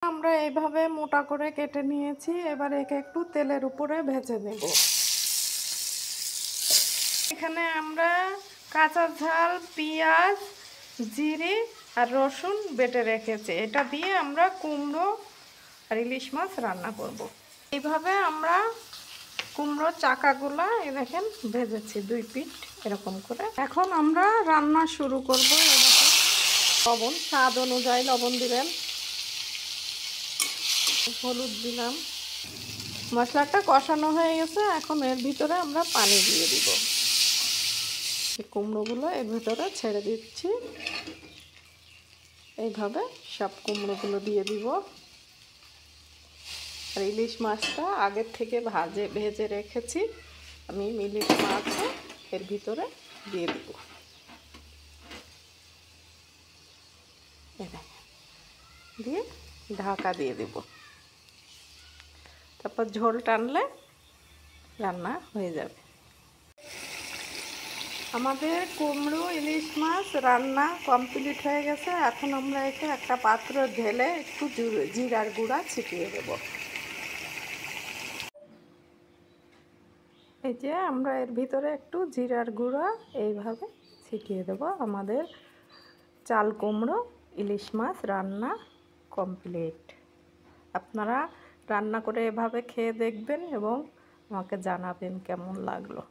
আমরা এইভাবে মোটা করে কেটে নিয়েছি। এবার একে একটু তেলের উপরে ভেজে নেব। এখানে আমরা কাঁচা ঝাল, পেঁয়াজ, জিরে আর রসুন বেটে রেখেছি। এটা দিয়ে আমরা কুমড়ো আর ইলিশ মাছ রান্না করব। এইভাবে আমরা কুমড়োর চাকাগুলো দেখেন ভেজেছি 2 পিঠ এরকম করে। এখন আমরা রান্না শুরু করব। লবণ স্বাদ অনুযায়ী লবণ দিবেন, হলুদ দিলাম। মশলাটা কষানো হয়ে গেছে। এখন এর ভিতরে আমরা পানি দিয়ে দিব। কুমড়োগুলো এর ভিতরে ছেড়ে দিচ্ছি। এইভাবে সব কুমড়োগুলো দিয়ে দিব। আর ইলিশ মাছটা আগের থেকে ভেজে রেখেছি আমি। ইলিশ মাছও এর ভিতরে দিয়ে দিব। দিয়ে ঢাকা দিয়ে দিব। তারপর ঝোল টানলে রান্না হয়ে যাবে। আমাদের কুমড়ো ইলিশ মাছ রান্না কমপ্লিট হয়ে গেছে। এখন আমরা একে একটা পাত্র ঢেলে একটু জিরার গুঁড়া ছিটিয়ে দেব। এই যে আমরা এর ভিতরে একটু জিরার গুঁড়া এইভাবে ছিটিয়ে দেব। আমাদের চাল কুমড়ো ইলিশ মাছ রান্না কমপ্লিট। আপনারা রান্না করে এভাবে খেয়ে দেখবেন এবং আমাকে জানাবেন কেমন লাগলো।